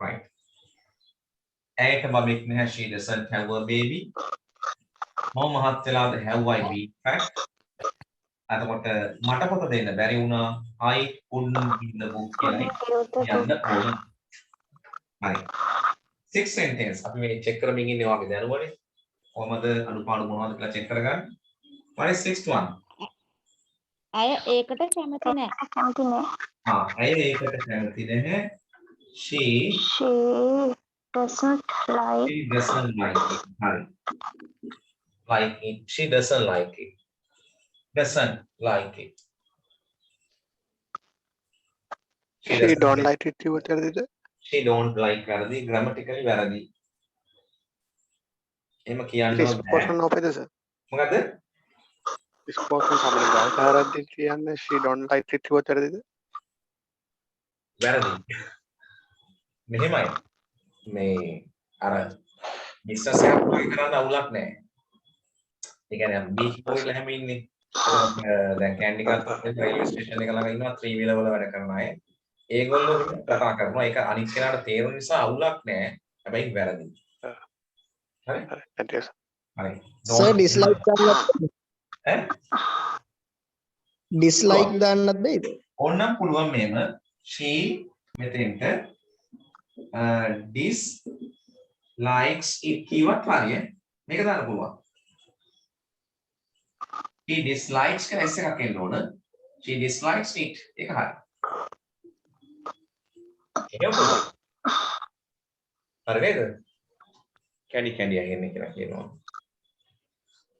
right. ඇයට බබෙක් නැහැ. She doesn't have a baby. මම මහත් වෙලාද have I been fat? එතකොට මට පොත දෙන්න බැරි වුණා. I couldn't give the book කියලා යන්න ඕන. හරි. 6 sentence අපි මේ check කරමින් ඉන්නේ වාගේ දැනුවනේ. කොහමද අනුපාඩු මොනවද කියලා check කරගන්න. What is sixth one? ඇය ඒකට කැමති නැහැ. ඇය ඒකට කැමති නැහැ. She doesn't like she doesn't like it. හරි. Like it. She doesn't like it. Doesn't like it. She don't like it කිව්වට වැරදිද? She don't like වැරදි. Grammatically වැරදි. එහෙම කියන්න ස්පෝකන් නොපෙද සර්. මොකද? ස්පෝකන් සමහරවිට වැරදි කියන්නේ she don't like it කිව්වට වැරදිද? වැරදි. මෙහෙමයි. මේ අර බිස්නස් එකක් කරන්න අවුලක් නැහැ. ඒ කියන්නේ බීච් පොයින්ට් හැම ඉන්නේ. දැන් කැන්ඩි ගත්තොත් රේල්වේ ස්ටේෂන් එක ළඟ ඉන්නවා 3 wheeler වල වැඩ කරන අය. ඒගොල්ලෝ කතා කරනවා. ඒක අනිත් කෙනාට තේරෙන නිසා අවුලක් නැහැ. හැබැයි වැරදි. හරි? හරි. සර් ඩිස්ලයික් දාන්නත් ඩිස්ලයික් දාන්නත් බෑද? ඕනනම් පුළුවන් මේම she මෙතෙන්ට dislikes it කිව්වත් හරිය. මේක දාන්න පුළුවන්. She dislikes කියලා S එකක් එන්න ඕන. She dislikes it. ඒක හරි. ඒක පුළුවන්. හරි නේද? කැඩි අහන්නේ කියලා කියනවා.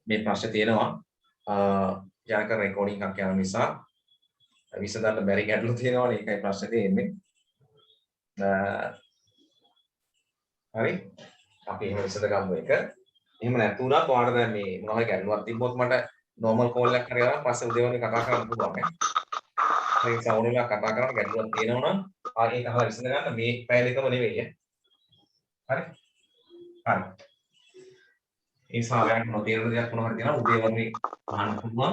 මේ ප්‍රශ්නේ තියෙනවා ජනක රෙකෝඩින් එකක් යන නිසා විසඳන්න බැරි ගැටලු තියෙනවානේ. ඒකයි ප්‍රශ්නේ තියෙන්නේ. හරි. අපි එහෙම විසඳගමු එක. එහෙම නැතුණත් ඔයාලට දැන් මේ මොනවා හරි ගැටලුවක් තිබ්බොත් මට normal call එකක් කරලා පස්සේ උදේවනේ කතා කරන්න පුළුවන් නේ. ඒ සවුන්ඩ් එකක් කතා කරලා ගැටලුවක් තියෙනවා නම් ආයෙත් අහලා විසඳ ගන්න මේ පැය දෙකම නෙවෙයි ඈ. හරි. හරි. ඒ සාලයක් නොතේරෙන දෙයක් මොනවා හරි තියෙනවා උදේවනේ අහන්න පුළුවන්.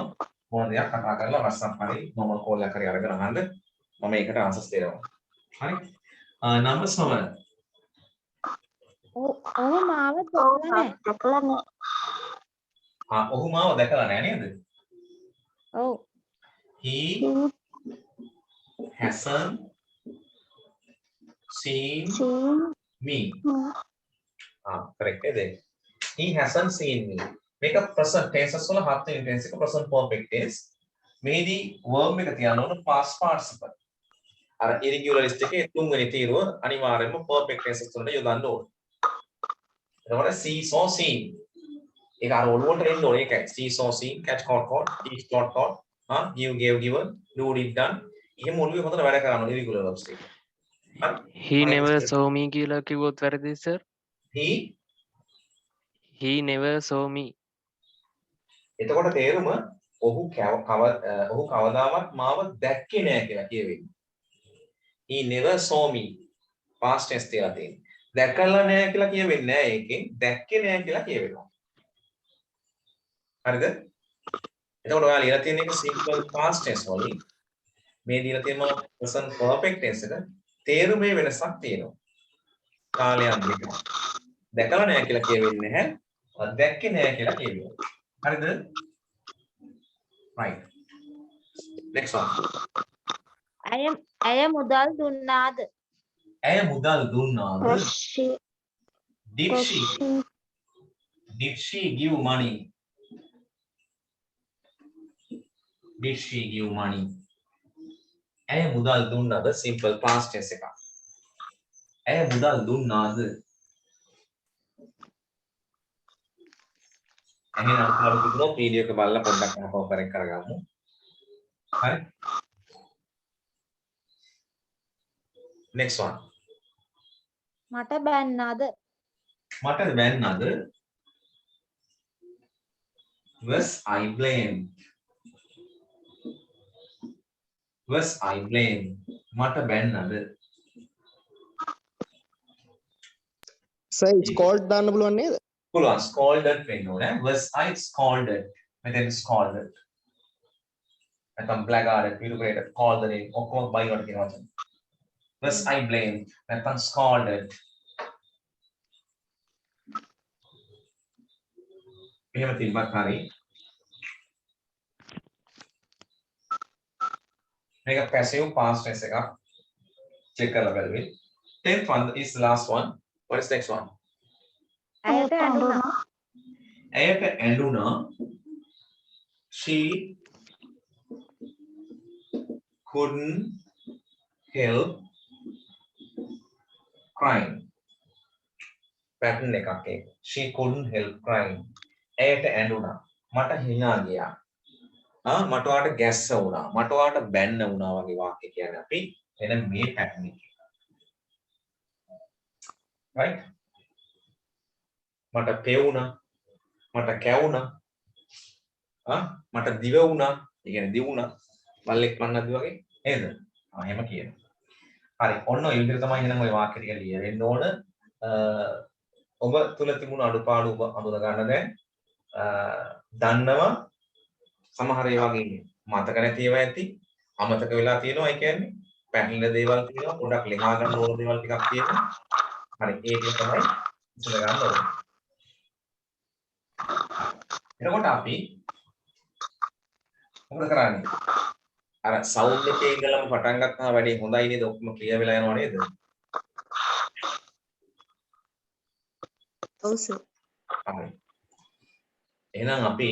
මොන දෙයක් කතා කරලා WhatsApp හරි normal call එකක් හරි අරගෙන අහන්න. මම ඒකට ආන්සර්ස් දෙනවා. හරි. number 7. ඔහු මාව දැකලා නැහැ. ඔහු මාව දැකලා නැහැ නේද? ඔව්. He hasn't seen me. correct නේද? He hasn't seen me. මේක present tenses වල හත් වෙනි tense එක present perfect tense. මේදී verb එක තියන්න ඕන past participle. අර irregular list එකේ තුන්වෙනි තීරුව අනිවාර්යයෙන්ම perfect tenses වලට යොදන්න ඕන. එතකොට see saw seen. ඒක අර ඔළුවට එන්න ඕනේ ඒකයි. see saw seen, catch caught caught, teach taught taught, give gave given, do did done. එහෙම ඔළුවේ හොඳට වැඩ කරන්න ඕනේ irregular verbs එක. he never saw me කියලා කිව්වොත් වැරදිද sir? he never saw me. එතකොට තේරුම ඔහු කවදාවත් මාව දැක්කේ නෑ කියලා කියවෙන්නේ. he never saw me. past tense තියලා තියෙන්නේ. දැකලා නෑ කියලා කියවෙන්නේ නෑ ඒකෙන්. දැක්කේ නෑ කියලා කියවෙනවා. හරිද? එතකොට ඔයාලා ලියලා තියෙන එක simple past tense වලින් මේ දීලා තියෙන present perfect tense එක තේරුමේ වෙනසක් තියෙනවා. කාලයක් දෙකක්. දැකලා නෑ කියලා කියවෙන්නේ නැහැ. දැක්කේ නෑ කියලා කියවෙනවා. හරිද? right. next one. ඇය මුදල් දුන්නාද? ඇය මුදල් දුන්නාද? did she give money? did she give money? ඇය මුදල් දුන්නාද? simple past tense එකක්. ඇය මුදල් දුන්නාද? එහෙනම් අර කිව්වොත් වීඩියෝ එක බලලා පොඩ්ඩක් අහපව කරෙක් කරගමු. හරි? next one. මට බැන්නාද? මට බැන්නාද? was I blamed? was I blamed? මට බැන්නාද? සර් ස්කෝල්ඩ් දාන්න පුළුවන් නේද? පුළුවන් scolded වෙන්න ඕනේ. was I scolded? මෙතෙන් scolded. නැත්නම් blackguarded, irritated, called the name ඔක්කොම බයි වලට කියන වචන. was I blamed නැත්නම් scolded එහෙම තිබ්බත් හරි මේක passive past tense එකක් check කරලා බලන්න 10th one is the last one what is next one ඇයට ඇඬුණා. ඇයට ඇඬුණා she couldn't help crying pattern එකක් ඒක she couldn't help crying ඇයට ඇඬුණා මට hina ගියා මට වාට ගැස්ස වුණා මට වාට බැන්න වුණා වගේ වාක්‍ය කියන්නේ අපි එන මේ pattern එක right මට පෙවුණා මට කැවුණා මට දිව වුණා ඒ කියන්නේ දිවුණා බල්ලෙක් මන්නද්දි වගේ නේද එහෙම කියනවා හරි ඔන්න ඔය විදිහට තමයි එහෙනම් ඔය වාක්‍ය ටික ලියවෙන්න ඕන ඔබ තුල තිබුණු අඩුපාඩු ඔබ අඳුන ගන්න දැන් දන්නවා සමහර ඒවා වගේ මතක නැති ඒවා ඇති අමතක වෙලා තියෙනවා ඒ කියන්නේ පැහැදිලි දේවල් තියෙනවා පොඩක් ලියා ගන්න ඕන දේවල් ටිකක් තියෙනවා හරි ඒක තමයි ඉස්සර ගන්න ඕනේ එතකොට අපි මොකද කරන්නේ අර සවුන්ඩ් එකේ ඉඳලම පටන් ගත්තාම වැඩි හොඳයි නේද ඔක්කොම ක්ලියර් වෙලා යනවා නේද ඔව් සර්. හරි එහෙනම් අපි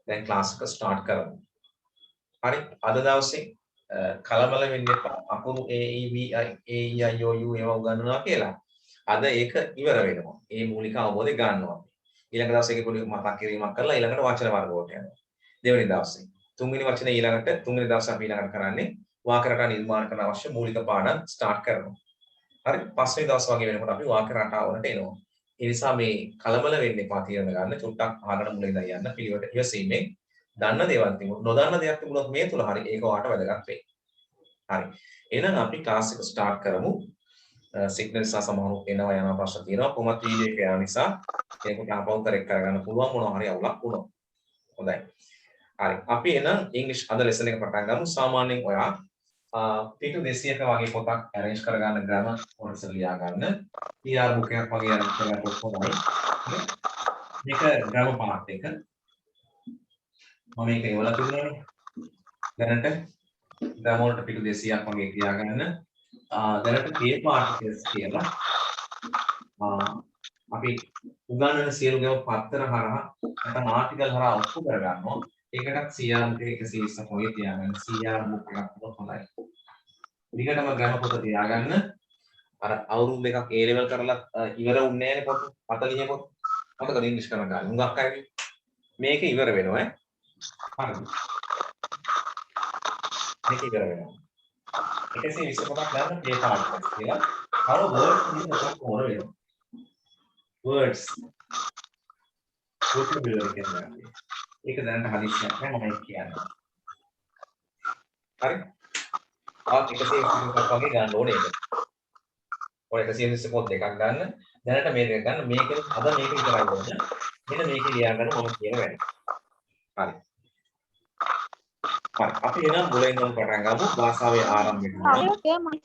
දැන් ක්ලාස් එක ස්ටාර්ට් කරමු හරි අද දවසේ කලබල වෙන්න එපා අකුරු a e b i a e i o u ඒවා උගන්වනවා කියලා අද ඒක ඉවර වෙනවා ඒ මූලික අවබෝධය ගන්නවා ඊළඟ දවසේ ඒක පොඩි මතක් කිරීමක් කරලා ඊළඟට වචන වර්ග වලට යනවා දෙවෙනි දවසේ තුන්වෙනි වචනේ ඊළඟට තුන්වෙනි දවසේ අපි ඊළඟට කරන්නේ වාක්‍ය රටා නිර්මාණ කරන්න අවශ්‍ය මූලික පාඩම් ස්ටාර්ට් කරනවා හරි පස්වෙනි දවස් වගේ වෙනකොට අපි වාක්‍ය රටාව වලට එනවා ඒ නිසා මේ කලබල වෙන්න එපා තීරණ ගන්න චුට්ටක් අහගෙන මුලින් ඉඳන් යන්න පිළිවෙලට ඉවසීමෙන් දන්න දේවල් තිබුණොත් නොදන්න දේවල් තිබුණොත් මේ තුල හරි ඒක ඔයාලට වැදගත් වෙයි හරි එහෙනම් අපි ක්ලාස් එක ස්ටාර්ට් කරමු සිග්නල් සහ සමහරු එනවා යන ප්‍රශ්න තියෙනවා කොහොමද වීඩියෝ එක යන නිසා ඒකට ආපහු කරෙක්ට් කරගන්න පුළුවන් මොනවා හරි අවුලක් වුණොත් හොඳයි හරි අපි එහෙනම් ඉංග්‍රීසි අද ලෙසන් එක පටන් ගමු සාමාන්‍යයෙන් ඔයා පිටු 200ක වගේ පොතක් arrange කරගන්න ග්‍රැමර් කොටස ලියා ගන්න PR book එකක් වගේ arrange කරලා පොතයි මේක ග්‍රැමර් පාර්ට් එක මම මේක ඉවලා තිබුණානේ දැනට ග්‍රැමර් වලට පිටු 200ක් වගේ තියා ගන්න දැනට K පාර්ටිකල්ස් කියලා අපි උගන්වන සියලු ගම පත්තර හරහා නැත්නම් ආටිකල් හරහා ඔප්පු කරගන්නවා ඒකටත් CR book එක 120ක් වගේ තියාගන්න CR book එකක් උනොත් හොඳයි ඊකටම ග්‍රැමර් පොත තියාගන්න අර අවුරුදු දෙකක් A level කරලා ඉවර වුණේ නැහැ පොත 40 පොත මතකද ඉංග්‍රීසි කරන ගාන හුඟක් අය මේක ඉවර වෙනවා හරිද මේක ඉවර වෙනවා 120 පොතක් ගන්න K පාර්ටිකල්ස් කියලා අර වර්ඩ්ස් ඉන්නකම් ඕන වෙනවා words vocabulary කියන්නේ ඒක දැනට හදිස්සියක් නෑ මම කියන්නේ හරි ආත් 120ක් වගේ ගන්න ඕනේ ඒක ඔය 120 පොත් දෙකක් ගන්න දැනට මේ දෙක ගන්න මේකෙන් අද මේක විතරයි ඕනේ මෙන්න මේක ලියා ගන්න මම කියන වැඩ හරි හරි අපි එනම් මුලින් ඉඳන් පටන් ගමු භාෂාවේ ආරම්භය හරි ඔකේ මම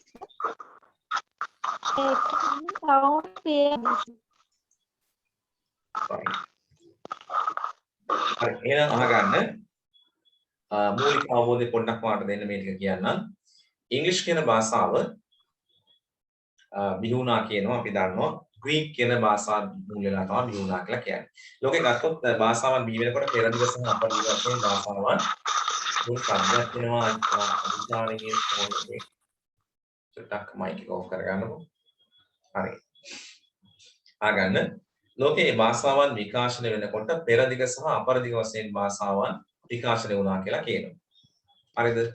හරි එහෙනම් අහගන්න මූලික අවබෝධය පොඩ්ඩක් වාට දෙන්න මේ ටික කියන්නම් ඉංග්‍රීසි කියන භාෂාව බිහුණා කියනවා අපි දන්නවා ග්‍රීක කියන භාෂාව මුල් වෙලා තමයි බිහුණා කියලා කියන්නේ ලෝකේ ගත්තොත් භාෂාවන් බිහි වෙනකොට පෙරදිග සහ අපරිදිග වශයෙන් භාෂාවන් මුල් පද්‍යයක් වෙනවා අධිකාරිකයේ කොහොමද චුට්ටක් මයික් එක ඔෆ් කරගන්නකො හරි අහගන්න ලෝකයේ භාෂාවන් විකාශනය වෙනකොට පෙරදිග සහ අපරදිග වශයෙන් භාෂාවන් විකාශනය වුණා කියලා කියනවා. හරිද?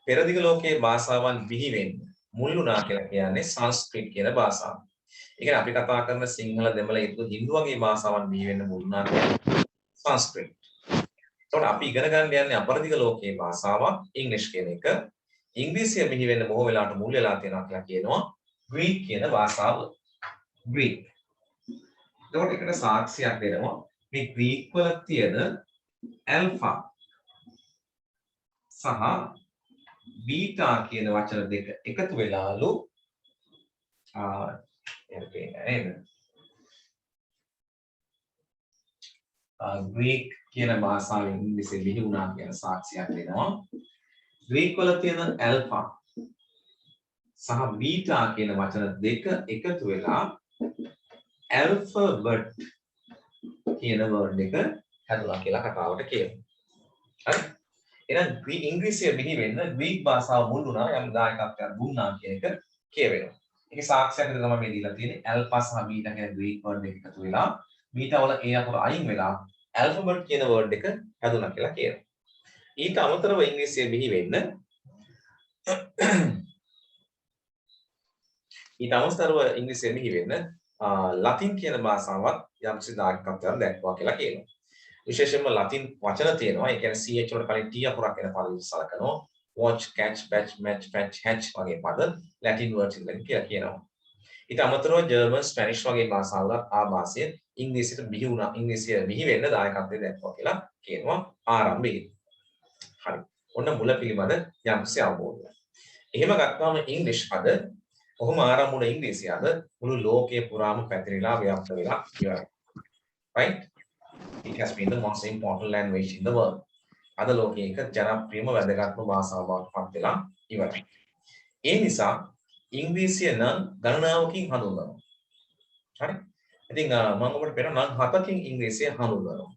පෙරදිග ලෝකයේ භාෂාවන් බිහි වෙන්න මුල් වුණා කියලා කියන්නේ සංස්කෘත කියන භාෂාව. ඒ කියන්නේ අපි කතා කරන සිංහල දෙමළ හින්දු වගේ භාෂාවන් බිහි වෙන්න මුල් වුණා කියන්නේ සංස්කෘත. එතකොට අපි ඉගෙන ගන්න යන්නේ අපරදිග ලෝකයේ භාෂාවක් ඉංග්‍රීසි කියන එක. ඉංග්‍රීසිය බිහි වෙන්න බොහෝ වෙලාවට මුල් වෙලා තියෙනවා කියලා කියනවා ග්‍රීක කියන භාෂාව. ග්‍රීක එතකොට එකට සාක්ෂියක් දෙනවා මේ ග්‍රීක වල තියෙන ඇල්ෆා සහ බීටා කියන වචන දෙක එකතු වෙලාලු එහෙම පේන්නේ නේද? ග්‍රීක් කියන භාෂාවෙන් ඉංග්‍රීසියෙන් ලිහි වුණා කියන සාක්ෂියක් දෙනවා. ග්‍රීක් වල තියෙන ඇල්ෆා සහ බීටා කියන වචන දෙක එකතු වෙලා ඇල්ෆබට් කියන වර්ඩ් එක හැදුණා කියලා කතාවට කියනවා. හරි? එහෙනම් ඉංග්‍රීසිය බිහි වෙන්න ග්‍රීක් භාෂාව මුල් වුණා යම් දායකත්වයක් දුන්නා කියන එක කියවෙනවා. ඒකේ සාක්ෂියක් විතර තමයි මේ දීලා තියෙන්නේ. ඇල්ෆා සහ බීටා කියන ග්‍රීක් වර්ඩ් දෙක එකතු වෙලා බීටා වල ඒ අකුර අයින් වෙලා ඇල්ෆබට් කියන වර්ඩ් එක හැදුණා කියලා කියනවා. ඊට අමතරව ඉංග්‍රීසිය බිහි වෙන්න ලතින් කියන භාෂාවත් යම්කිසි දායකත්වයක් දැක්වුවා කියලා කියනවා. විශේෂයෙන්ම ලතින් වචන තියෙනවා. ඒ කියන්නේ ch වලට කලින් t අකුරක් එන පරිදි සලකනවා. watch, catch, batch, match, fetch, hatch වගේ පද ලැටින් වර්ඩ්ස් වලින් කියලා කියනවා. ඊට අමතරව ජර්මන්, ස්පැනිෂ් වගේ භාෂාවල ආభాසය ඉංග්‍රීසියට බිහි වුණා. ඉංග්‍රීසිය බිහි වෙන්න දායකත්වය දැක්වුවා කියලා කියනවා ආරම්භයේ. හරි. ඔන්න මුල පිළිබඳ යම්කිසි අවබෝධයක්. එහෙම ගත්තාම ඉංග්‍රීසි පද කොහොම ආරම්භ වුණ ඉංග්‍රීසිය අද මුළු ලෝකයේ පුරාම පැතිරිලා ව්‍යාප්ත වෙලා ඉවරයි. Right? It has been the most important language in the world. අද ලෝකයේ එක ජනප්‍රියම වැදගත්ම භාෂාවක් බවට පත් වෙලා ඉවරයි. ඒ නිසා ඉංග්‍රීසිය නම් ගණනාවකින් හඳුන්වනවා. හරි? ඉතින් මම ඔබට පෙන්නන නම් 7කින් ඉංග්‍රීසිය හඳුන්වනවා.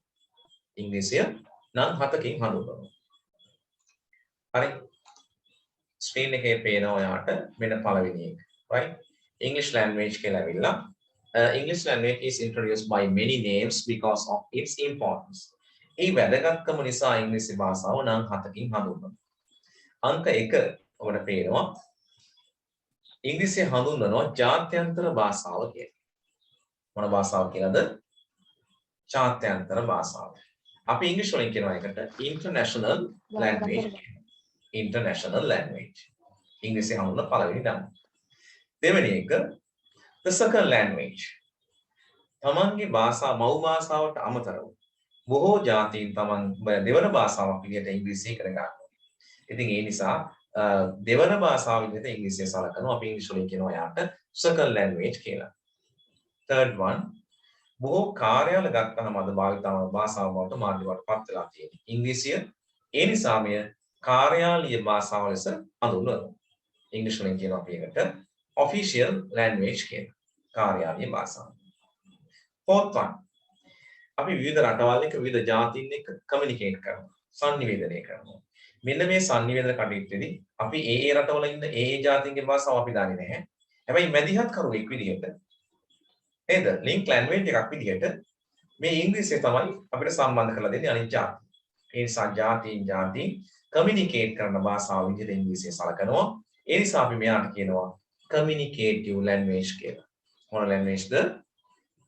ඉංග්‍රීසිය නම් 7කින් හඳුන්වනවා. හරි? ස්ක්‍රීන් එකේ පේනවා ඔයාට මෙන්න පළවෙනි එක. Right? English language කියලා ඇවිල්ලා English language is introduced by many names because of its importance. ඒ වැදගත්කම නිසා ඉංග්‍රීසි භාෂාව නම් 7කින් හඳුන්වනවා. අංක 1 ඔබට පේනවා ඉංග්‍රීසිය හඳුන්වනවා ජාත්‍යන්තර භාෂාව කියලා. මොන භාෂාව කියලාද? ජාත්‍යන්තර භාෂාව. අපි ඉංග්‍රීසි වලින් කියනවා එකට international language. International language. ඉංග්‍රීසි හඳුන්වන පළවෙනි නම. දෙවෙනි එක the second language. තමන්ගේ භාෂාව මව් භාෂාවට අමතරව බොහෝ ජාතීන් තමන් දෙවන භාෂාවක් විදිහට ඉංග්‍රීසි ඉගෙන ගන්නවා. ඉතින් ඒ නිසා දෙවන භාෂාව විදිහට ඉංග්‍රීසිය සලකනවා. අපි ඉංග්‍රීසි වලින් කියනවා යාට second language කියලා. third one බොහෝ කාර්යාල ගත්තම අද භාවිතාව භාෂාව වලට මාධ්‍ය වලට පත් වෙලා තියෙනවා. ඉංග්‍රීසිය ඒ නිසා මෙය කාර්යාලීය භාෂාව ලෙස හඳුන්වනවා. ඉංග්‍රීසි වලින් කියනවා අපි ඒකට official language කියලා. කාර්යාලීය භාෂාව. fourth one අපි විවිධ රටවල් එක්ක විවිධ ජාතීන් එක්ක කමියුනිකේට් කරනවා. සංනිවේදනය කරනවා. මෙන්න මේ සංනිවේදන කටයුත්තේදී අපි ඒ රටවල ඉන්න ඒ ජාතීන්ගේ භාෂාව අපි දන්නේ නැහැ. හැබැයි මැදිහත් කරුවෙක් විදිහට නේද? ලින්ක් ලැන්ග්වේජ් එකක් විදිහට මේ ඉංග්‍රීසිය තමයි අපිට සම්බන්ධ කරලා දෙන්නේ අනිත් ජාති. ඒ නිසා ජාතීන් කමියුනිකේට් කරන භාෂාව විදිහට ඉංග්‍රීසිය සලකනවා. ඒ නිසා අපි මෙයාට කියනවා communicative language කියලා. මොන language ද?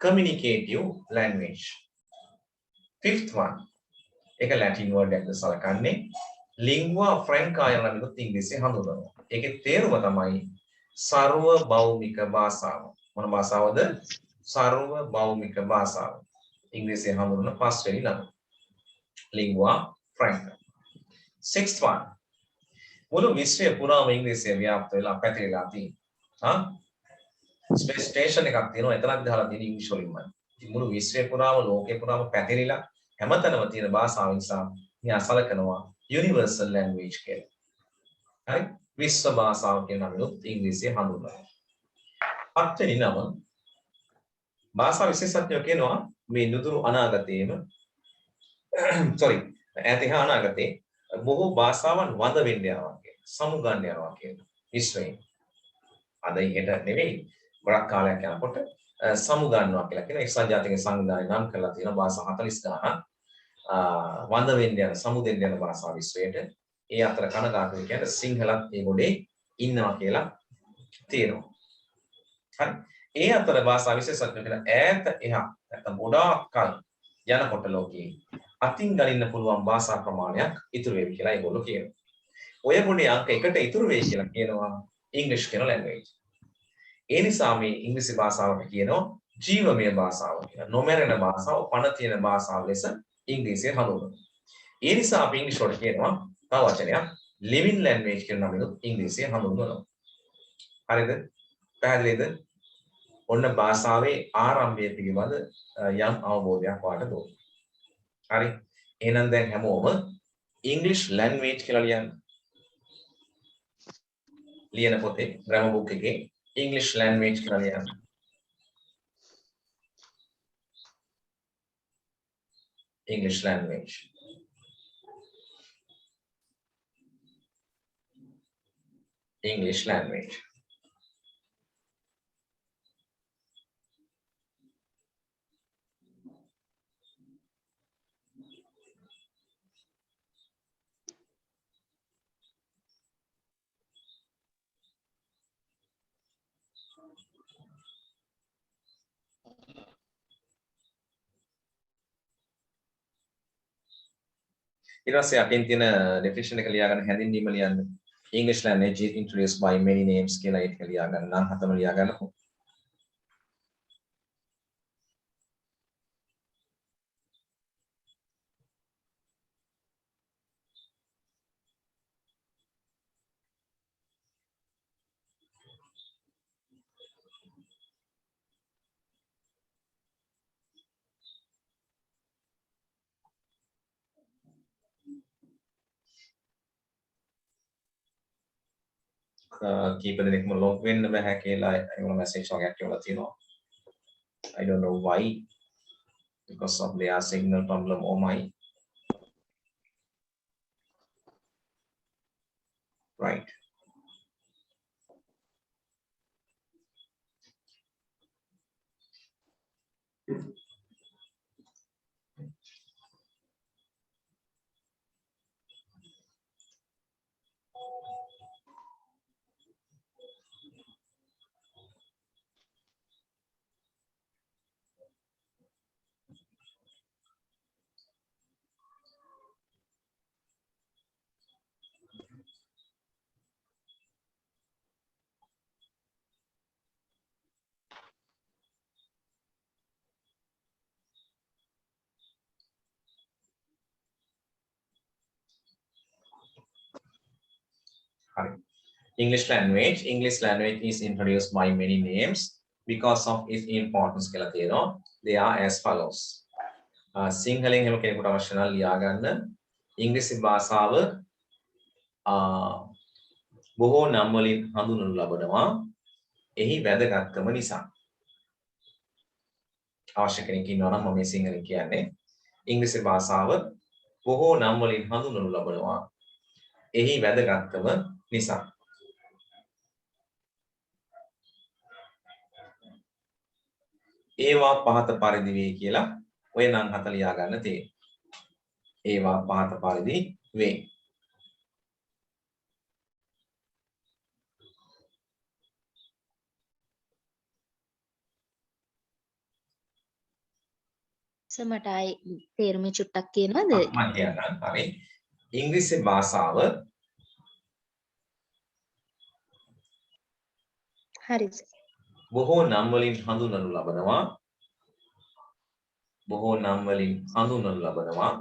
communicative language. fifth one ඒක ලැටින් වර්ඩ් එකක්ද සලකන්නේ lingua franca යන නමිනුත් ඉංග්‍රීසියෙන් හඳුන්වනවා. ඒකේ තේරුම තමයි සර්වභෞමික භාෂාව. මොන භාෂාවද? සර්වභෞමික භාෂාව. ඉංග්‍රීසියෙන් හඳුන්වන පස්වෙනි නම. lingua franca. sixth one මුළු විශ්වය පුරාම ඉංග්‍රීසිය ව්‍යාප්ත වෙලා පැතිරලා තියෙනවා. ස්පේස් ස්ටේෂන් එකක් තියෙනවා. එතනක් දාලා තියෙන ඉංග්‍රීසි වලින්මයි. ඉතින් මුළු විශ්වය පුරාම ලෝකේ පුරාම පැතිරිලා හැමතැනම තියෙන භාෂාව නිසා මෙයා සලකනවා universal language කියලා. හරි? විශ්ව භාෂාව කියන නමිනුත් ඉංග්‍රීසිය හඳුන්වනවා. පස්වෙනි නම භාෂා විශේෂඥයෝ කියනවා මේ නුදුරු අනාගතයේම ඈත එහා අනාගතේ බොහෝ භාෂාවන් වඳ වෙන්න යනවා කියලා. සමුගන්න යනවා කියලා. විශ්වයෙන්. අද ඊට නෙවෙයි ගොඩක් කාලයක් යනකොට සමුගන්නවා කියලා කියන එක්සත් ජාතික සංවිධානය නම් කරලා තියෙන භාෂා 40 ගණනක් වඳ වෙන්න යන සමුදෙන්න යන භාෂා විශ්වයට. ඒ අතර කනගාටු කියන්නේ සිංහලත් ඒ ගොඩේ ඉන්නවා කියලා තියෙනවා. හරි. ඒ අතර භාෂා විශේෂඥයෝ කියන ඈත එහා නැත්නම් ගොඩාක් කල් යනකොට ලෝකයේ අතින් ගලින්න පුළුවන් භාෂා ප්‍රමාණයක් ඉතුරු වෙයි කියලා ඒගොල්ලෝ කියනවා. ඔය ගොඩේ අංක 1ට ඉතුරු වෙයි කියලා කියනවා ඉංග්‍රීසි කියන ලැන්ග්වේජ්. ඒ නිසා මේ ඉංග්‍රීසි භාෂාවට කියනවා ජීවමය භාෂාව කියලා. නොමැරෙන භාෂාව, පණ තියෙන භාෂාව ලෙස ඉංග්‍රීසිය හඳුන්වනවා. ඒ නිසා අපි ඉංග්‍රීසි වලට කියනවා තව වචනයක් living language කියන නමිනුත් ඉංග්‍රීසිය හඳුන්වනවා. හරිද? පැහැදිලිද? ඔන්න භාෂාවේ ආරම්භය පිළිබඳ යම් අවබෝධයක් වාට දුන්න. හරි. එහෙනම් දැන් හැමෝම English language කියලා ලියන්න. ලියන පොතේ grammar book එකේ English language කියලා ලියන්න. English language. English language. ඊට පස්සේ අටින් තියෙන definition එක ලියා ගන්න හැඳින්වීම ලියන්න. English language is introduced by many names කියලා ඒක ලියා ගන්න. නම් හතම ලියා ගන්නකො. කීප දෙනෙක්ම log වෙන්න බෑ කියලා ඒගොල්ලෝ message වගේක් කියලා තියෙනවා. I don't know why, because of their signal problem or my right. Hari. English language is introduced by many names because of its importance කියලා තියෙනවා. They are as follows. සිංහලෙන් හැම කෙනෙකුට අවශ්‍ය නම් ලියා ගන්න. ඉංග්‍රීසි භාෂාව බොහෝ නම් වලින් හඳුන්වනු ලබනවා. එහි වැදගත්කම නිසා. අවශ්‍ය කෙනෙක් ඉන්නවා නම් මම මේ සිංහලෙන් කියන්නේ. ඉංග්‍රීසි භාෂාව බොහෝ නම් වලින් හඳුන්වනු ලබනවා. එහි වැදගත්කම නිසා. ඒවා පහත පරිදි වේ කියලා ඔය නම් හත ලියා ගන්න තියෙනවා. ඒවා පහත පරිදි වේ. මට ආයි තේරුම චුට්ටක් කියනවද? මම කියන්නම්. හරි. ඉංග්‍රීසි භාෂාව හරි. බොහෝ නම් වලින් හඳුන්වනු ලබනවා. බොහෝ නම් වලින් හඳුන්වනු ලබනවා.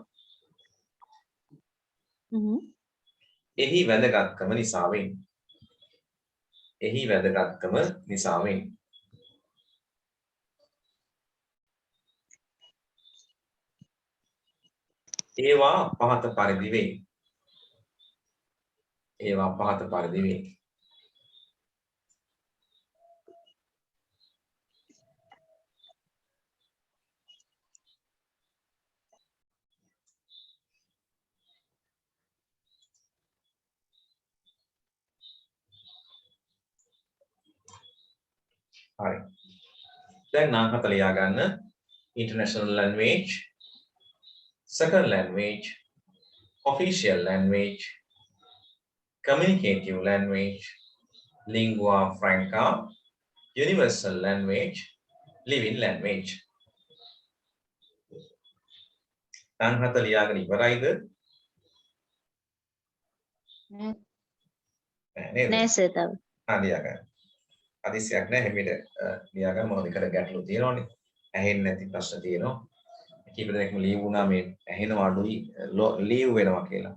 එහි වැදගත්කම නිසා වෙයි. එහි වැදගත්කම නිසා වෙයි. ඒවා පහත පරිදි වෙයි. ඒවා පහත පරිදි වෙයි. Right. Then නම් හත ලියා ගන්න. International language, second language, official language, communicative language, lingua franca, universal language, living language. නම් හත ලියාගෙන ඉවරයිද? නෑ සර් තව. ලියා ගන්න. හදිසියක් නැහැ හැමිට ලියා ගන්න මොනවද කර ගැටලු තියෙනවනේ. ඇහෙන්නේ නැති ප්‍රශ්න තියෙනවා. කීප දෙනෙක්ම ලීව් වුණා මේ ඇහෙනවා අඩුයි ලීව් වෙනවා කියලා.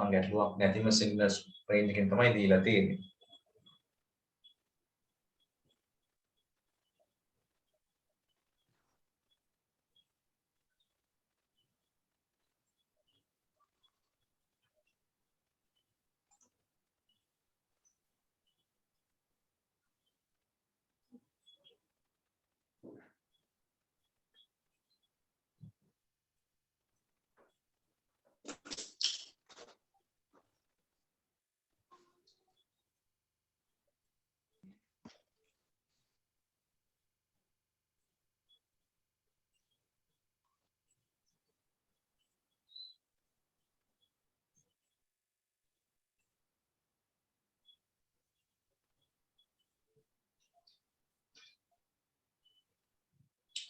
මම ගැටලුවක් නැතිම සිග්නල්ස් රේන්ජ් එකෙන් තමයි දීලා තියෙන්නේ.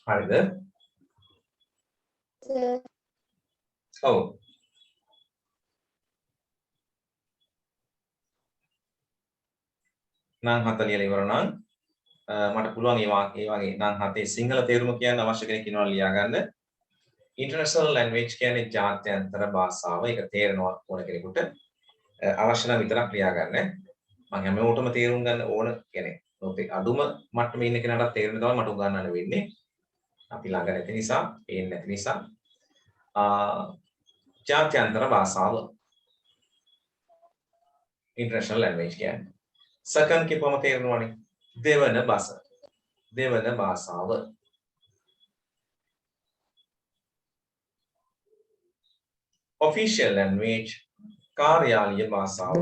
හරිද? ඔව්. නම් 40 ලියලා ඉවර නම් මට පුළුවන් ඒ වගේ නම් 7 සිංහල තේරුම කියන්න අවශ්‍ය කෙනෙක් ඉන්නවා ලියා ගන්න. ඉන්ටර්නැෂනල් ලැන්ග්වේජ් කියන්නේ ජාත්‍යන්තර භාෂාව. ඒක තේරෙනවා ඕන කෙනෙකුට. අවශ්‍ය නම් විතරක් ලියා ගන්න. මම හැමෝටම තේරුම් ගන්න ඕන කෙනෙක්. ඔතේ අදුම මට්ටමේ ඉන්න කෙනාට තේරෙන්න තමයි මට උගන්වන්න වෙන්නේ. අපි ළඟ නැති නිසා, පේන්නේ නැති නිසා. ජාත්‍යන්තර භාෂාව. ඉන්ටර්නැෂනල් ලැන්ග්වේජ් කියන්නේ. සකන් කිව්වම තේරෙනවනේ. දෙවන භාෂ. දෙවන භාෂාව. official language කාර්යාලීය භාෂාව.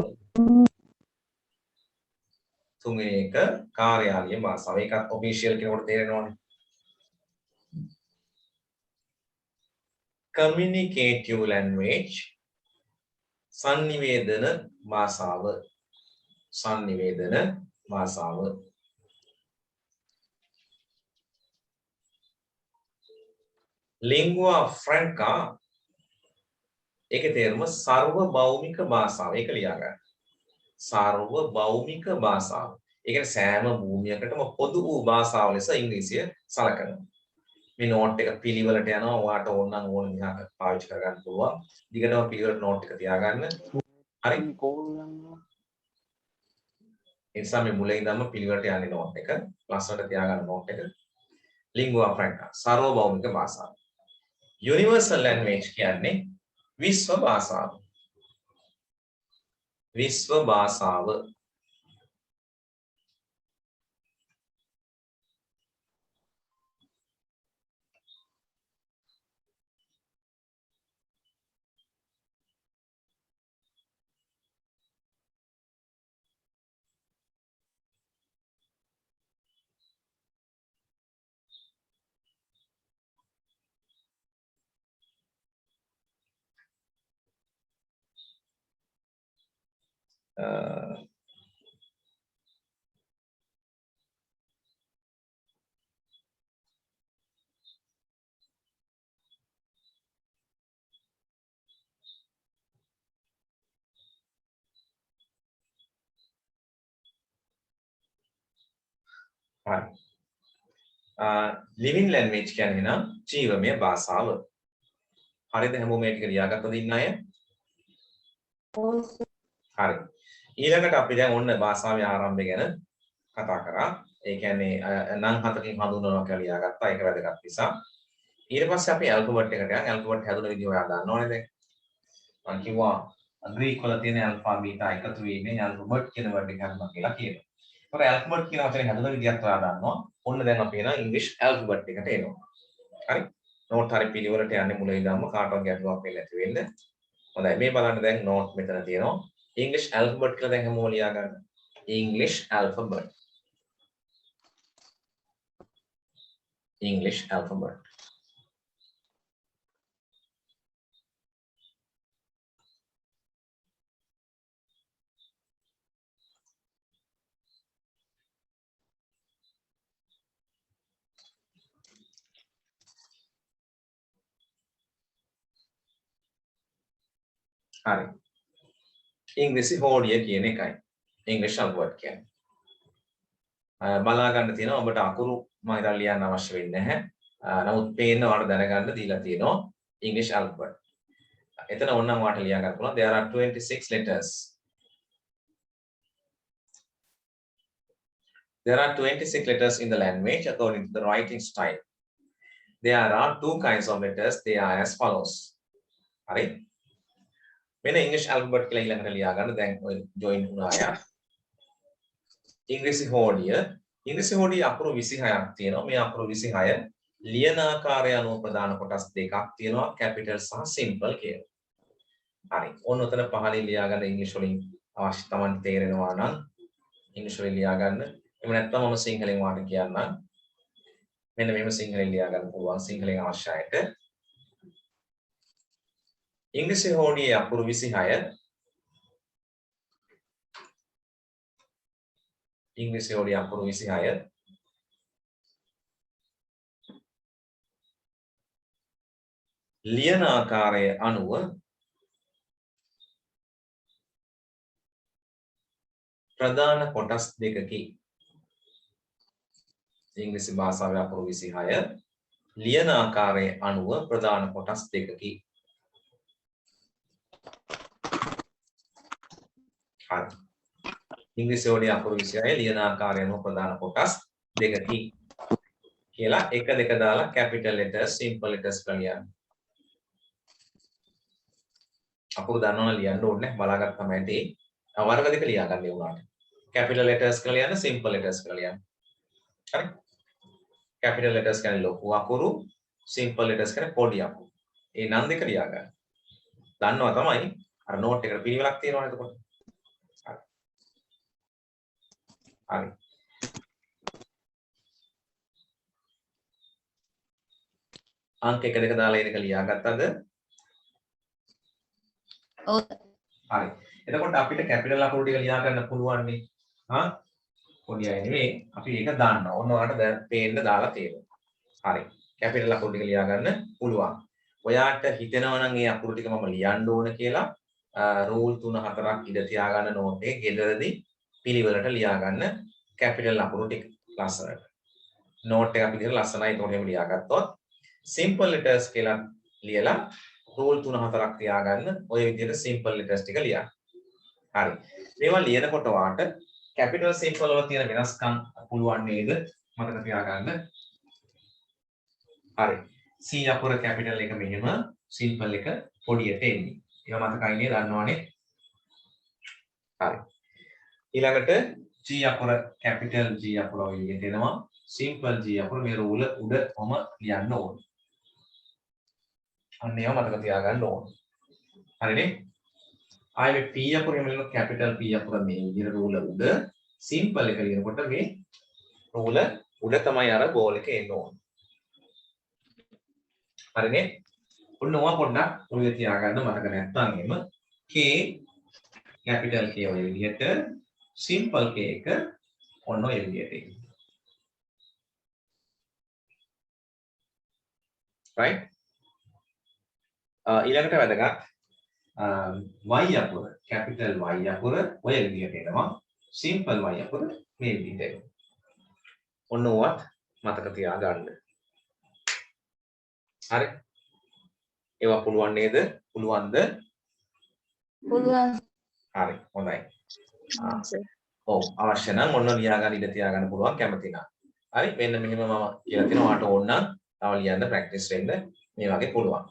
තුන්වෙනි එක කාර්යාලීය භාෂාව. ඒකත් official කියනකොට තේරෙනවනේ. communicative language sannivedana භාෂාව. sannivedana භාෂාව. lingua franca ඒකේ තේරුම සර්වභෞමික භාෂාව. ඒක ලියා ගන්න. සර්වභෞමික භාෂාව. ඒ කියන්නේ සෑම භූමියකටම පොදු වූ භාෂාව ලෙස ඉංග්‍රීසිය සලකනවා. මේ නෝට් එක පිළිවෙලට යනවා. ඔයාට ඕන නම් ඕන විදිහට පාවිච්චි කරගන්න පුළුවන්. දිගටම පිළිවෙලට නෝට් එක තියාගන්න. හරි. ඒ නිසා මේ මුලින් ඉඳන්ම පිළිවෙලට යන්නේ නෝට් එක. ලස්සනට තියාගන්න නෝට් එක. lingua franca සර්වභෞමික භාෂාව. universal language කියන්නේ විශ්ව භාෂාව. විශ්ව භාෂාව. හරි. living language කියන්නේ නම් ජීවමය භාෂාව. හරිද? හැමෝම මේ ටික ලියාගත්තද ඉන්න අය? හරි. ඊළඟට අපි දැන් ඔන්න භාෂාවේ ආරම්භය ගැන කතා කරා. ඒ කියන්නේ නම් 7කින් හඳුන්වනවා කියලා ලියාගත්තා. ඒක වැදගත් නිසා. ඊට පස්සේ අපි ඇල්ෆබෙට් එකට යනවා. ඇල්ෆබෙට් හැදුන විදිහ ඔයා දන්නවනේ දැන්. මම කිව්වා ග්‍රීක වල තියෙන ඇල්ෆා බීටා එකතු වෙන්නේ ඇල්ෆබෙට් කියන වර්ඩ් එක හඳුන්වනවා කියලා කියනවා. ඒතකොට ඇල්ෆබෙට් කියන වචනේ හැදුන විදිහත් ඔයා දන්නවා. ඔන්න දැන් අපි එනවා ඉංග්‍රීසි ඇල්ෆබෙට් එකට එනවා. හරි? නෝට් හරි පිළිවෙලට යන්නේ මුලින් ඉඳන්ම කාටවත් ගැටලුවක් වෙන්නේ නැති වෙන්න. හොඳයි මේ බලන්න දැන් නෝට් මෙතන තියෙනවා. English alphabet කියලා දැන් හැමෝම ලියා ගන්න. English alphabet. English alphabet. හරි. ඉංග්‍රීසි හෝඩිය කියන එකයි. English alphabet කියන්නේ. බලා ගන්න තියෙනවා ඔබට අකුරු මම හිතලා ලියන්න අවශ්‍ය වෙන්නේ නැහැ. නමුත් පේන්න ඔයාලට දැනගන්න දීලා තියෙනවා English alphabet. එතන ඕනනම් වාට ලියා ගන්න පුළුවන්. There are 26 letters. There are 26 letters in the language according to the writing style. There are two kinds of letters. They are as follows. හරි. මෙන්න English alphabet කියලා ඊළඟට ලියා ගන්න. දැන් ඔය join වුණා අය. ඉංග්‍රීසි හෝඩිය. ඉංග්‍රීසි හෝඩිය අකුරු 26ක් තියෙනවා. මේ අකුරු 26 ලියන ආකාරය අනුව ප්‍රධාන කොටස් දෙකක් තියෙනවා. capital සහ simple කියලා. හරි. ඕන උතන පහලින් ලියා ගන්න ඉංග්‍රීසි වලින් අවශ්‍ය Tamanට තේරෙනවා නම් ඉංග්‍රීසි වලින් ලියා ගන්න. එහෙම නැත්නම් මම සිංහලෙන් වාට කියන්නම්. මෙන්න මෙහෙම සිංහලෙන් ලියා ගන්න පුළුවන් සිංහලෙන් අවශ්‍ය අයට. ඉංග්‍රීසි හෝඩියේ අකුරු 26 ඉංග්‍රීසි හෝඩියේ අකුරු 26 ලියන ආකාරය අනුව ප්‍රධාන කොටස් දෙකකි. ඉංග්‍රීසි භාෂාවේ අකුරු 26 ලියන ආකාරයේ අනුව ප්‍රධාන කොටස් දෙකකි. හරි. ඉංග්‍රීසි වලින් අකුරු 26 ලියන ආකාරය අනුව ප්‍රධාන කොටස් දෙකකි. කියලා එක දෙක දාලා capital letters simple letters කියලා ලියන්න. අකුරු දන්නවනම් ලියන්න ඕනේ බලාගත්තම ඇති. වර්ග දෙක ලියා ගන්න උනාට. capital letters කියලා ලියන්න simple letters කියලා ලියන්න. හරි. capital letters කියන්නේ ලොකු අකුරු, simple letters කියන්නේ පොඩි අකුරු. ඒ නම් දෙක ලියා ගන්න. දන්නවා තමයි අර note එකට පිළිවෙලක් තියෙනවනේ එතකොට. හරි. හරි. අංක 1 2 දාලා ඒක ලියාගත්තද? ඔව්. හරි. එතකොට අපිට කැපිටල් අකුරු ටික ලියා ගන්න පුළුවන් නේ. පොඩි අය නෙවෙයි. අපි ඒක දාන්නවා. ඔන්න ඔයාලට දැන් පේන්න දාලා තියෙනවා. හරි. කැපිටල් අකුරු ටික ලියා ගන්න පුළුවන්. ඔයාට හිතෙනවා නම් මේ අකුරු ටික මම ලියන්න ඕන කියලා රූල් 3-4ක් ඉඳ තියාගන්න නෝට් එකේ ගෙදරදී පිළිවෙලට ලියා ගන්න කැපිටල් අකුරු ටික ලස්සනට. නෝට් එක අපි විදිහට ලස්සනයි ඒතකොට එහෙම ලියාගත්තොත් simple letters කියලා ලියලා රූල් 3-4ක් තියාගන්න ඔය විදිහට simple letters ටික ලියන්න. හරි. මේවා ලියනකොට වාට capital simple වල තියෙන වෙනස්කම් පුළුවන් නේද? මතක තියාගන්න. හරි. C අකුර capital එක මෙහෙම simple එක පොඩියට එන්නේ. ඒවා මතකයි නේද? දන්නවනේ. හරි. ඊළඟට G අකුර capital G අකුර ඔය විදිහට එනවා. simple G අකුර මේ රූල උඩම ලියන්න ඕනේ. අන්න ඒවා මතක තියාගන්න ඕනේ. හරිනේ? ආයේ P අකුර එමෙන්න capital P අකුර මේ විදිහට රූල උඩ simple එක ලියනකොට මේ රූල උඩ තමයි අර බෝල් එක එන්න ඕනේ. හරිනේ? ඔන්න ඔවා පොඩ්ඩක් ඔය තියාගන්න මතක නැත්නම් එම K capital K ඔය විදිහට simple K එක ඔන්න ඔය විදිහට එන්නේ. right? ඊළඟට වැදගත් y අකුර capital Y අකුර ඔය විදිහට එනවා. simple Y අකුර මේ විදිහට එනවා. ඔන්න ඔවත් මතක තියාගන්න. හරි. ඒවා පුළුවන් නේද? පුළුවන්ද? පුළුවන්. හරි. හොඳයි. ඔව් අවශ්‍ය නම් ඔන්න ලියා ගන්න ඉඳ තියාගන්න පුළුවන් කැමති නම්. හරි. මෙන්න මෙහෙම මම කියලා තියෙනවා. ඔයාලට ඕන නම් තව ලියන්න ප්‍රැක්ටිස් වෙන්න මේ වගේ පුළුවන්.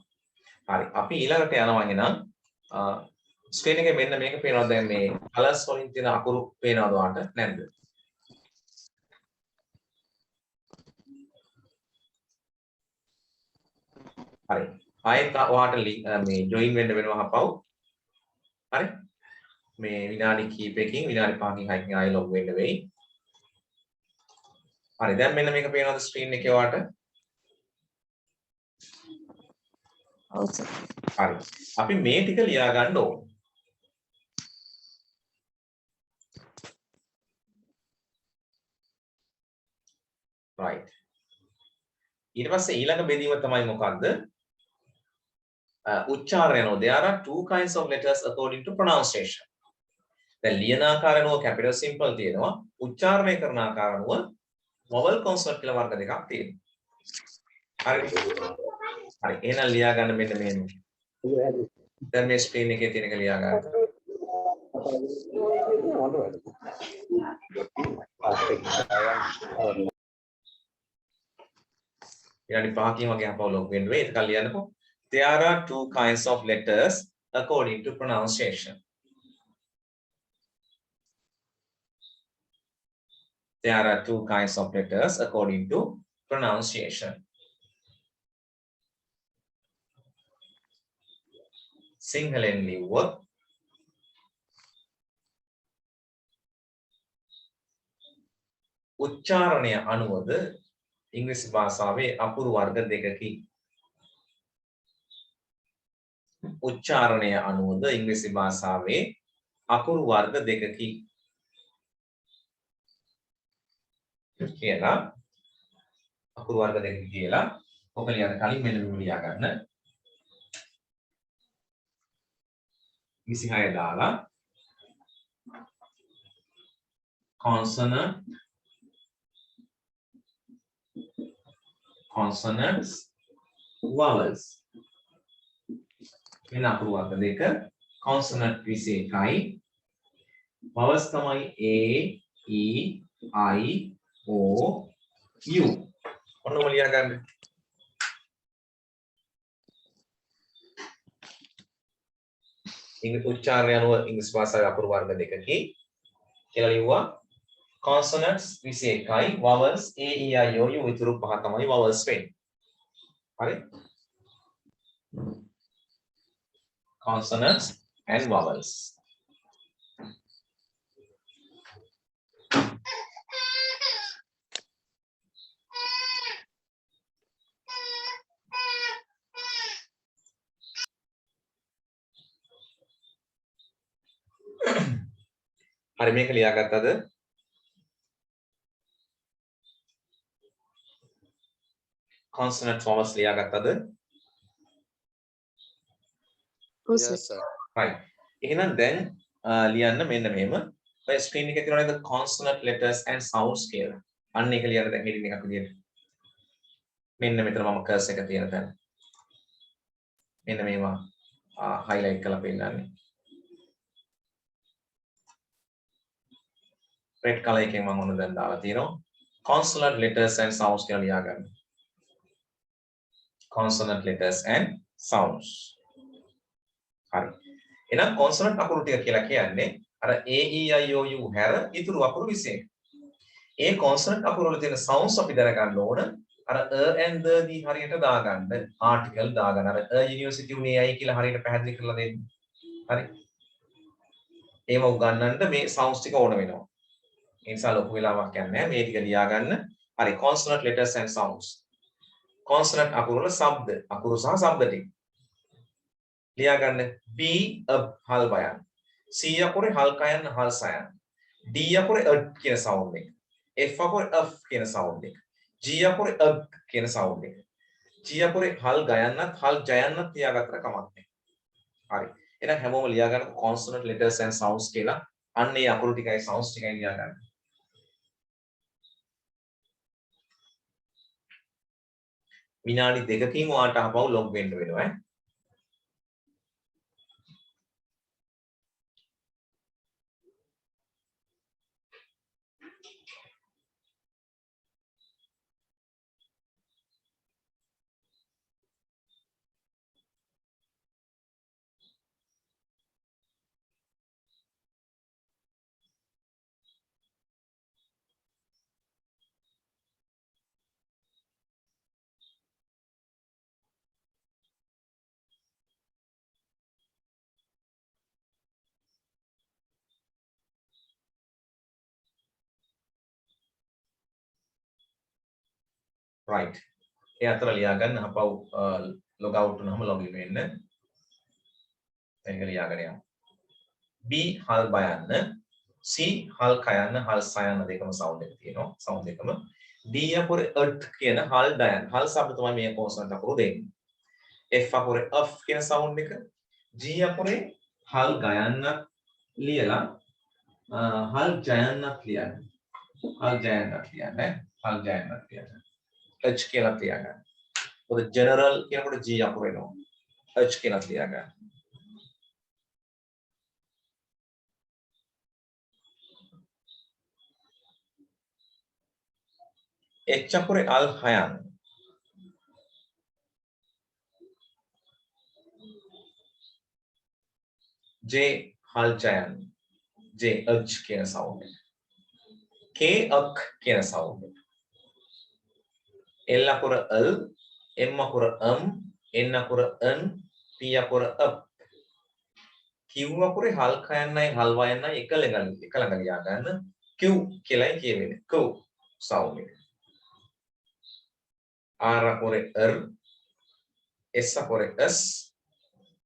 හරි. අපි ඊළඟට යනවා එහෙනම් ස්ක්‍රීන් එකේ මෙන්න මේක පේනවා දැන් මේ කලර්ස් වලින් තියෙන අකුරු පේනවද ඔයාලට නැද්ද? හරි. ආයෙත් ඔයාලට මේ ජොයින් වෙන්න වෙනවා අපව. හරි. මේ විනාඩි කිහිපයකින් විනාඩි 5කින් 6කින් ආයෙ ලොග් වෙන්න වෙයි. හරි. දැන් මෙන්න මේක පේනවද ස්ක්‍රීන් එකේ ඔයාලට? ඔව් සර්. හරි. අපි මේ ටික ලියා ගන්න ඕනේ. right. ඊට පස්සේ ඊළඟ බෙදීම තමයි මොකද්ද? උච්චාරණය නෝ. There are two kinds of letters according to pronunciation. දැන් ලියන ආකාරය නෝ capital simple තියෙනවා. උච්චාරණය කරන ආකාරය නෝ vowel consonant කියලා වර්ග දෙකක් තියෙනවා. හරි. හරි. එහෙනම් ලියා ගන්න මෙන්න මෙහෙම. දැන් මේ ස්ක්‍රීන් එකේ තියෙන එක ලියා ගන්න. විනාඩි 5කින් වගේ අපව ලොග් වෙන්න වෙයි. ඒක ලියන්නකෝ. There are two kinds of letters according to pronunciation. There are two kinds of letters according to pronunciation. සිංහලෙන් ලිව්වොත් උච්චාරණය අනුවද ඉංග්‍රීසි භාෂාවේ අකුරු වර්ග දෙකකි. උච්චාරණය අනුවද ඉංග්‍රීසි භාෂාවේ අකුරු වර්ග දෙකකි. කියලා අකුරු වර්ග දෙකක කියලා ඔක ලියන්න කලින් මෙන්න මෙහෙම ලියා ගන්න. 26 දාලා consonants vowels වෙන අකුරු වර්ග දෙක consonant 21යි vowels තමයි a e i o u ඔන්නම ලියා ගන්න. ඉංග්‍රීසි උච්චාරණය අනුව ඉංග්‍රීසි භාෂාවේ අකුරු වර්ග දෙකකි කියලා ලිව්වා. consonants 21යි vowels a e i o u ඉතුරු පහ තමයි vowels වෙන්නේ. හරි? consonants and vowels. හරි මේක ලියාගත්තද? consonant vowels ලියාගත්තද? ඔව් Yes, සර්. sir. right. එහෙනම් දැන් ලියන්න මෙන්න මෙහෙම. ඔය ස්ක්‍රීන් එකේ තියෙනවා නේද consonant letters and sounds කියලා. අන්න ඒක ලියන්න දැන් heading එකක් විදියට. මෙන්න මෙතන මම cursor එක තියෙන තැන. මෙන්න මේවා highlight කරලා පෙන්නන්නේ. red color එකෙන් මම ඔන්න දැන් දාලා තියෙනවා. consonant letters and sounds කියලා ලියා ගන්න. consonant letters and sounds. හරි. එහෙනම් consonant අකුරු ටික කියලා කියන්නේ අර a e i o u හැර ඉතුරු අකුරු 21. ඒ consonant අකුරු වල තියෙන sounds අපි දැනගන්න ඕන. අර and the දී හරියට දාගන්න article දාගන්න. අර university උනේ ඇයි කියලා හරියට පැහැදිලි කරලා දෙන්න. හරි. ඒව උගන්නන්න මේ sounds ටික ඕන වෙනවා. ඒ නිසා ලොකු වෙලාවක් යන්නේ නැහැ. මේ ටික ලියා ගන්න. හරි consonant letters and sounds. consonant අකුරු වල ශබ්ද අකුරු සහ ශබ්ද ටික. ලියා ගන්න b හල් බයන්. c අකුරේ හල් කයන් හල් සයන්. d අකුරේ කියන sound එක. f අකුරේ කියන sound එක. g අකුරේ කියන sound එක. g අකුරේ හල් ගයන්නත් හල් ජයන්නත් තියාගත්තට කමක් නැහැ. හරි. එහෙනම් හැමෝම ලියා ගන්න consonant letters and sounds කියලා. අන්න ඒ අකුරු ටිකයි sounds ටිකයි ලියා ගන්න. විනාඩි 2කින් ඔයාලට අහපව් ලොග් වෙන්න වෙනවා ඈ. right. ඒ අතර ලියා ගන්න අපව log out වුනහම login වෙන්න. ඒක ලියාගෙන යන්න. B හල් බයන්න, C හල් කයන්න, හල් සයන්න දෙකම sound එක තියෙනවා. sound එකම. D අකුරේ කියන හල් ඩයන්. හල් શબ્ද තමයි මේ consonant අකුරු දෙන්නේ. F අකුරේ කියන sound එක. G අකුරේ හල් ගයන්න ලියලා හල් ජයන්නත් ලියන්න. හල් ජයන්නත් ලියන්න. හල් ජයන්නත් ලියන්න. H කියලා තියාගන්න. මොකද general කියනකොට G අකුර එනවා. H කියලා තියාගන්න. H අකුරේ අල් හයන්. J හල්ජයන්. J අජ් කියන sound එක. K අක් කියන sound එක. L අකුර අල්, M අකුර N අකුර N, P අකුර up. Q අකුරේ හල්කයන්යි හල්වයන්යි එක ළඟ ලියා ගන්න. Q කියලායි කියවෙන්නේ. Q sound එක. R අකුරේ R, S අකුරේ S,